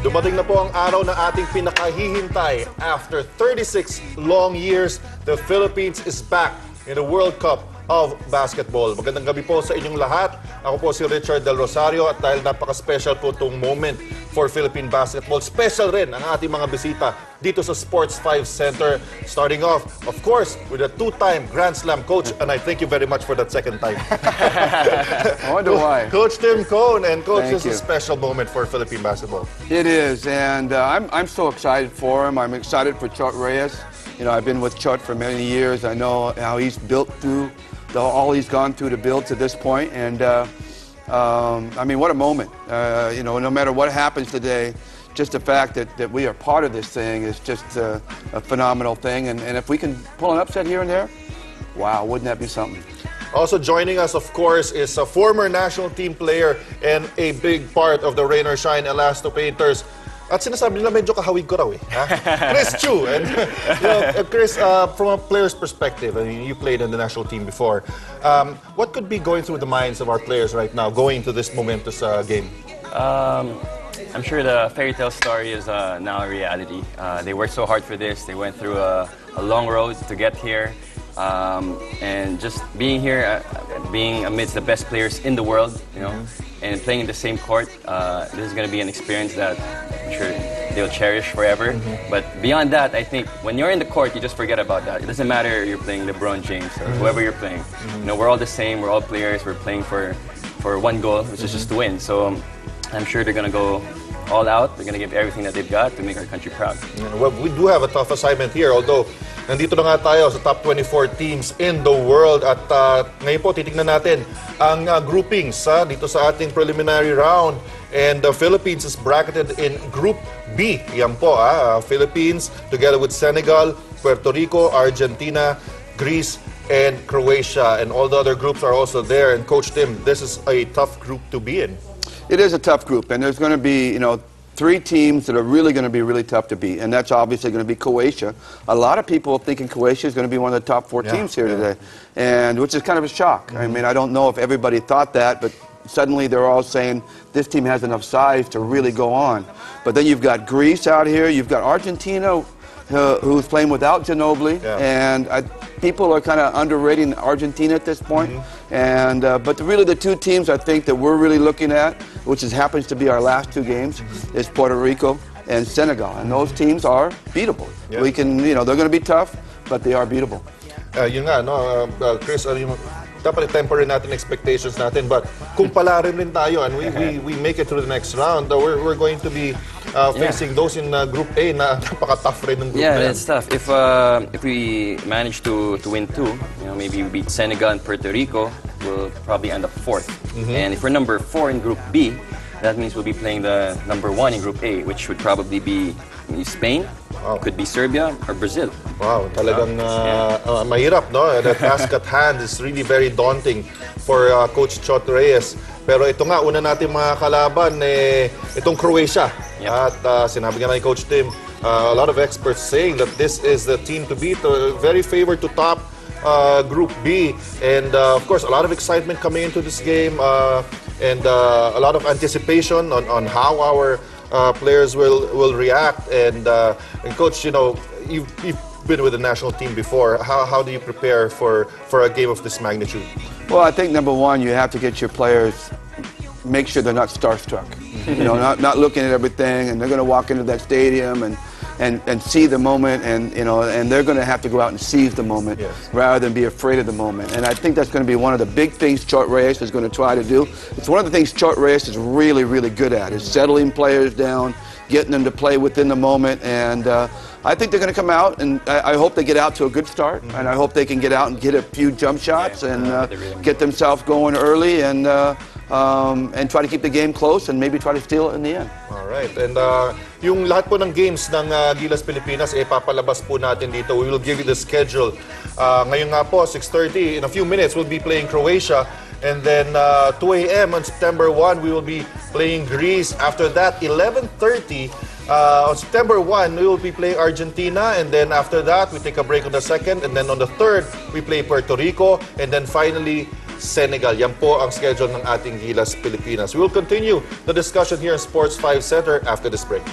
Dumating na po ang araw na ating pinakahihintay. After 36 long years, the Philippines is back in the World Cup of Basketball. Magandang gabi po sa inyong lahat. Ako po si Richard Del Rosario at dahil napaka-special po itong moment for Philippine basketball, special rin ang ating mga bisita dito sa Sports 5 Center. Starting off, of course, with a two-time Grand Slam coach, and I thank you very much for that second time. I wonder why. Coach Tim Cone, and Coach, Thank this is a special moment for Philippine basketball. It is, and I'm so excited for him. I'm excited for Chot Reyes. You know, I've been with Chot for many years. I know how he's built through all he's gone through to build to this point, and I mean, what a moment. You know, no matter what happens today, just the fact that we are part of this thing is just a phenomenal thing, and if we can pull an upset here and there, wow, wouldn't that be something? Also joining us, of course, is a former national team player and a big part of the Rain or Shine Elasto Painters. At sinasabi nila medyo kahawig ko raw eh. Chris Chu. And you know, Chris, from a player's perspective, I mean, you played in the national team before. What could be going through the minds of our players right now going to this momentous game? I'm sure the fairy tale story is now a reality. They worked so hard for this. They went through a long road to get here. And just being here, being amidst the best players in the world, you know, and playing in the same court, this is going to be an experience that I'm sure they'll cherish forever. But beyond that, I think when you're in the court, you just forget about that. It doesn't matter if you're playing LeBron James or whoever you're playing. You know, we're all the same. We're all players. We're playing for one goal, which is just to win. So I'm sure they're going to go all out. They're going to give everything that they've got to make our country proud. Well, we do have a tough assignment here, although nandito na nga tayo sa top 24 teams in the world at ngayon po titingnan natin ang groupings dito sa ating preliminary round, and the Philippines is bracketed in Group B. Yan po, Philippines together with Senegal, Puerto Rico, Argentina, Greece, and Croatia, and all the other groups are also there. And Coach Tim, this is a tough group to be in. It is a tough group, and there's going to be, you know, three teams that are really going to be really tough to beat, and that's obviously going to be Croatia. A lot of people are thinking Croatia is going to be one of the top four teams here today, and which is kind of a shock. I mean, I don't know if everybody thought that, but suddenly they're all saying this team has enough size to really go on. But then you've got Greece out here, you've got Argentina, who's playing without Ginobili, and people are kind of underrating Argentina at this point. And but really the two teams I think that we're really looking at, which happens to be our last two games, is Puerto Rico and Senegal, and those teams are beatable. We can, you know, they're going to be tough, but they are beatable. Yun nga, no, Chris, dapat i-temper rin natin expectations natin, but kung palarin rin tayo and we make it through the next round, we're going to be facing those in Group A na napaka-tough rin ng group. Yeah, it's tough. If we manage to win two, you know, maybe we beat Senegal and Puerto Rico, we'll probably end up fourth. And if we're number 4 in Group B, that means we'll be playing the number 1 in Group A, which would probably be Spain, could be Serbia or Brazil. Wow, talagang mahirap, no? The task at hand is really very daunting for Coach Chot Reyes. Pero ito nga, una natin mga kalaban, itong Croatia. At sinabi nga na ni Coach Tim, a lot of experts saying that this is the team to beat, very favored to top Group B. And of course, a lot of excitement coming into this game, and a lot of anticipation on how our players will react. And Coach, you know, you've been with the national team before. How do you prepare for a game of this magnitude? Well, I think number one, you have to get your players, make sure they're not starstruck. You know, not looking at everything, and they're going to walk into that stadium and see the moment, and you know, and they're going to have to go out and seize the moment rather than be afraid of the moment. And I think that's going to be one of the big things Chot Reyes is going to try to do. It's one of the things Chot Reyes is really, really good at, is settling players down, getting them to play within the moment. And I think they're going to come out, and I hope they get out to a good start, and I hope they can get out and get a few jump shots and get themselves going early, and try to keep the game close and maybe try to steal it in the end. All right, and yung lahat po ng games ng Gilas Pilipinas, papalabas po natin dito. We will give you the schedule. Ngayon nga po, 6:30, in a few minutes, we'll be playing Croatia. And then 2 a.m. on September 1, we will be playing Greece. After that, 11:30 on September 1, we will be playing Argentina. And then after that, we take a break on the 2nd. And then on the 3rd, we play Puerto Rico. And then finally, Senegal. Yan po ang schedule ng ating Gilas Pilipinas. We will continue the discussion here in Sports 5 Center after this break.